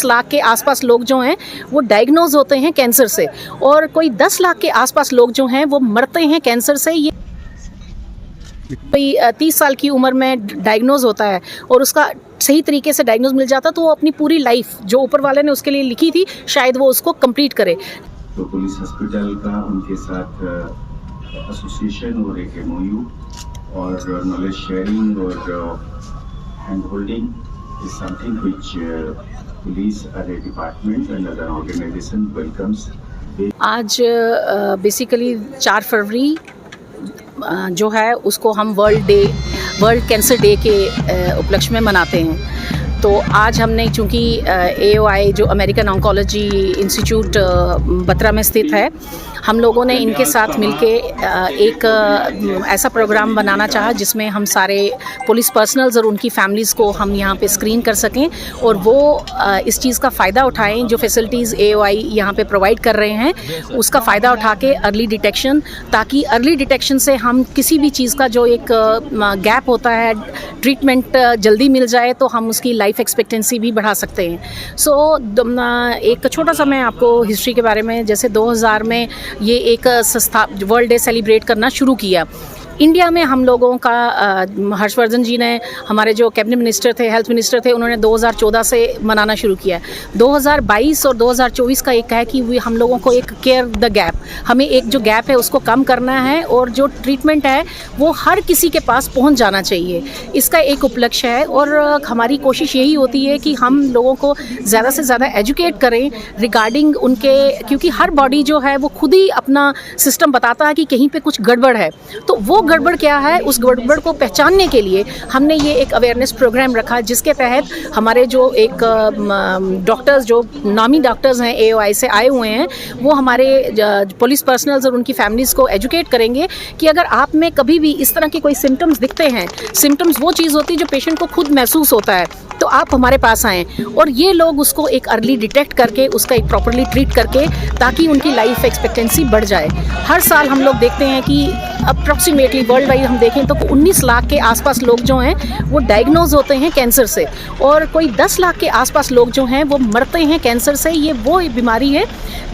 19 लाख के आसपास लोग जो हैं वो डायग्नोज होते हैं कैंसर से, और कोई 10 लाख के आसपास लोग जो हैं वो मरते हैं कैंसर से। ये कोई 30 साल की उम्र में डायग्नोज होता है और उसका सही तरीके से डायग्नोज मिल जाता तो वो अपनी पूरी लाइफ जो ऊपर वाले ने उसके लिए लिखी थी शायद वो उसको कंप्लीट करे। तो पुलिस हॉस्पिटल का उनके साथ एसोसिएशन और एक एमओयू और नॉलेज शेयरिंग और hand holding is something which police as a department and other organisation welcomes. आज बेसिकली 4 फरवरी जो है उसको हम वर्ल्ड कैंसर डे के उपलक्ष्य में मनाते हैं। तो आज हमने चूँकि AOI जो अमेरिकन ऑन्कोलॉजी इंस्टीट्यूट बत्रा में स्थित है, हम लोगों ने इनके साथ मिलके एक ऐसा प्रोग्राम बनाना चाहा जिसमें हम सारे पुलिस पर्सनल्स और उनकी फैमिलीज़ को हम यहाँ पे स्क्रीन कर सकें और वो इस चीज़ का फ़ायदा उठाएं जो फैसिलिटीज़ AOI यहाँ पे प्रोवाइड कर रहे हैं उसका फ़ायदा उठा के अर्ली डिटेक्शन, ताकि अर्ली डिटेक्शन से हम किसी भी चीज़ का जो एक गैप होता है ट्रीटमेंट जल्दी मिल जाए तो हम उसकी लाइफ एक्सपेक्टेंसी भी बढ़ा सकते हैं। सो एक छोटा सा मैं आपको हिस्ट्री के बारे में, जैसे 2000 में ये एक संस्था वर्ल्ड डे सेलिब्रेट करना शुरू किया। इंडिया में हम लोगों का हर्षवर्धन जी ने, हमारे जो कैबिनेट मिनिस्टर थे, हेल्थ मिनिस्टर थे, उन्होंने 2014 से मनाना शुरू किया। 2022 और 2024 का एक है कि हम लोगों को एक केयर द गैप, हमें एक जो गैप है उसको कम करना है और जो ट्रीटमेंट है वो हर किसी के पास पहुंच जाना चाहिए, इसका एक उपलक्ष्य है। और हमारी कोशिश यही होती है कि हम लोगों को ज़्यादा से ज़्यादा एजुकेट करें रिगार्डिंग उनके, क्योंकि हर बॉडी जो है वो खुद ही अपना सिस्टम बताता है कि कहीं पे कुछ गड़बड़ है, तो वो गड़बड़ क्या है, उस गड़बड़ को पहचानने के लिए हमने ये एक अवेयरनेस प्रोग्राम रखा जिसके तहत हमारे जो एक डॉक्टर्स, जो नामी डॉक्टर्स हैं AOI से आए हुए हैं, वो हमारे पुलिस पर्सनल्स और उनकी फैमिलीज़ को एजुकेट करेंगे कि अगर आप में कभी भी इस तरह के कोई सिम्टम्स दिखते हैं, सिम्टम्स वो चीज़ होती है जो पेशेंट को खुद महसूस होता है, तो आप हमारे पास आएँ और ये लोग उसको एक अर्ली डिटेक्ट करके उसका एक प्रॉपरली ट्रीट करके ताकि उनकी लाइफ एक्सपेक्टेंसी बढ़ जाए। हर साल हम लोग देखते हैं कि अप्रॉक्सीमेटली वर्ल्ड वाइड हम देखें तो 19 लाख के आसपास लोग जो हैं वो डायग्नोज होते हैं कैंसर से, और कोई 10 लाख के आसपास लोग जो हैं वो मरते हैं कैंसर से। ये वो बीमारी है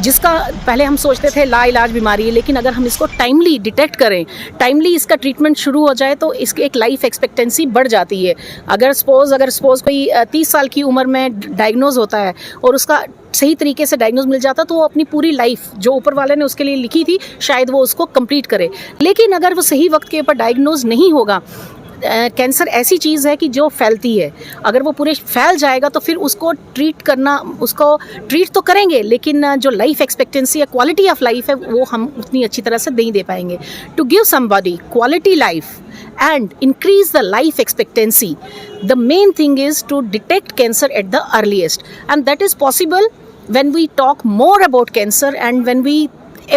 जिसका पहले हम सोचते थे लाइलाज बीमारी है, लेकिन अगर हम इसको टाइमली डिटेक्ट करें, टाइमली इसका ट्रीटमेंट शुरू हो जाए तो इसकी एक लाइफ एक्सपेक्टेंसी बढ़ जाती है। अगर सपोज कोई 30 साल की उम्र में डायग्नोज होता है और उसका सही तरीके से डायग्नोज मिल जाता तो वो अपनी पूरी लाइफ जो ऊपर वाले ने उसके लिए लिखी थी शायद वो उसको कंप्लीट करे। लेकिन अगर वो सही वक्त के ऊपर डायग्नोज नहीं होगा, कैंसर ऐसी चीज़ है कि जो फैलती है, अगर वो पूरे फैल जाएगा तो फिर उसको ट्रीट करना, उसको ट्रीट तो करेंगे लेकिन जो लाइफ एक्सपेक्टेंसी है, क्वालिटी ऑफ लाइफ है, वो हम उतनी अच्छी तरह से नहीं दे पाएंगे। To give somebody quality life and increase the life expectancy, the main thing is to detect cancer at the earliest, and that is possible when we talk more about cancer and when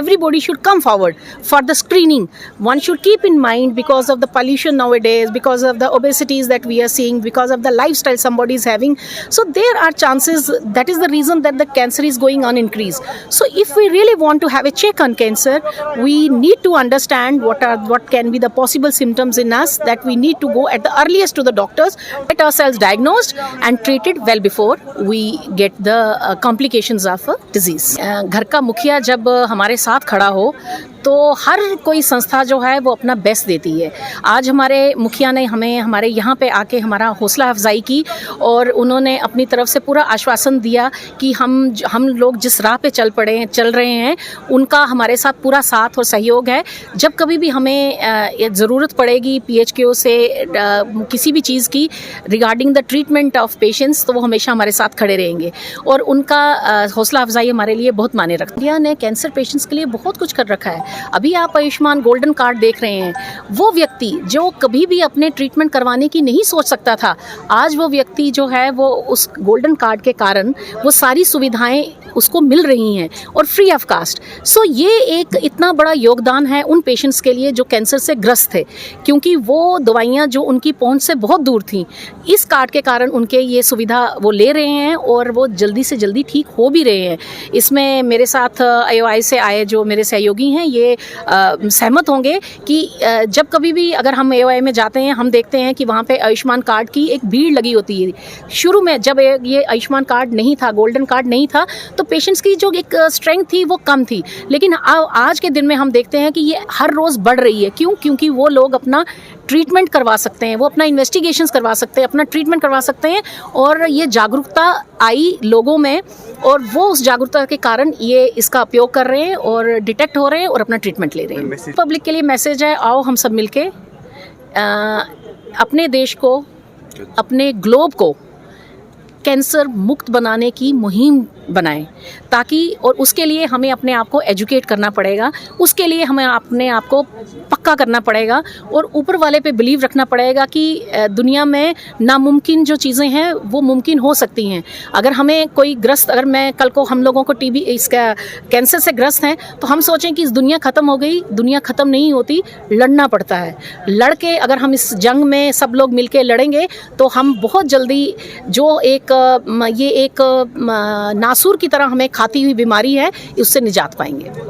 everybody should come forward for the screening. One should keep in mind, because of the pollution nowadays, because of the obesities that we are seeing, because of the lifestyle somebody is having, so there are chances, that is the reason that the cancer is going on increase. So if we really want to have a check on cancer, we need to understand what can be the possible symptoms in us, that we need to go at the earliest to the doctors, get ourselves diagnosed and treated well before we get the complications of a disease. घर का मुखिया जब हमारे साथ खड़ा हो तो हर कोई संस्था जो है वो अपना बेस्ट देती है। आज हमारे मुखिया ने हमें हमारे यहाँ पे आके हमारा हौसला अफजाई की और उन्होंने अपनी तरफ से पूरा आश्वासन दिया कि हम लोग जिस राह पे चल रहे हैं उनका हमारे साथ पूरा साथ और सहयोग है। जब कभी भी हमें ज़रूरत पड़ेगी PHQ से किसी भी चीज़ की regarding the treatment of patients, तो वो हमेशा हमारे साथ खड़े रहेंगे और उनका हौसला अफजाई हमारे लिए बहुत मायने रखती है। इंडिया ने कैंसर पेशेंट्स के लिए बहुत कुछ कर रखा है। अभी आप आयुष्मान गोल्डन कार्ड देख रहे हैं, वो व्यक्ति जो कभी भी अपने ट्रीटमेंट करवाने की नहीं सोच सकता था, आज वो व्यक्ति जो है वो उस गोल्डन कार्ड के कारण वो सारी सुविधाएं उसको मिल रही हैं और फ्री ऑफ कास्ट। सो ये एक इतना बड़ा योगदान है उन पेशेंट्स के लिए जो कैंसर से ग्रस्त थे, क्योंकि वो दवाइयाँ जो उनकी पहुंच से बहुत दूर थी, इस कार्ड के कारण उनके ये सुविधा वो ले रहे हैं और वो जल्दी से जल्दी ठीक हो भी रहे हैं। इसमें मेरे साथ AOI से आए जो मेरे सहयोगी हैं, ये ये सहमत होंगे कि जब कभी भी अगर हम AOI में जाते हैं, हम देखते हैं कि वहाँ पे आयुष्मान कार्ड की एक भीड़ लगी होती है। शुरू में जब ये आयुष्मान कार्ड नहीं था, गोल्डन कार्ड नहीं था, तो पेशेंट्स की जो एक स्ट्रेंथ थी वो कम थी। लेकिन आज के दिन में हम देखते हैं कि ये हर रोज़ बढ़ रही है। क्यों? क्योंकि वो लोग अपना ट्रीटमेंट करवा सकते हैं, वो अपना इन्वेस्टिगेशंस करवा सकते हैं, अपना ट्रीटमेंट करवा सकते हैं, और ये जागरूकता आई लोगों में, और वो उस जागरूकता के कारण ये इसका उपयोग कर रहे हैं और डिटेक्ट हो रहे हैं और अपना ट्रीटमेंट ले रहे हैं। पब्लिक के लिए मैसेज है, आओ हम सब मिलके अपने देश को, अपने ग्लोब को कैंसर मुक्त बनाने की मुहिम बनाएं, ताकि, और उसके लिए हमें अपने आप को एजुकेट करना पड़ेगा, उसके लिए हमें अपने आप को पक्का करना पड़ेगा, और ऊपर वाले पे बिलीव रखना पड़ेगा कि दुनिया में नामुमकिन जो चीज़ें हैं वो मुमकिन हो सकती हैं। अगर हमें कोई ग्रस्त, अगर मैं कल को हम लोगों को टीबी, इसका कैंसर से ग्रस्त हैं, तो हम सोचें कि इस दुनिया ख़त्म हो गई, दुनिया ख़त्म नहीं होती, लड़ना पड़ता है। लड़ के अगर हम इस जंग में सब लोग मिल के लड़ेंगे तो हम बहुत जल्दी जो ये एक नासूर की तरह हमें खाती हुई बीमारी है, उससे निजात पाएंगे।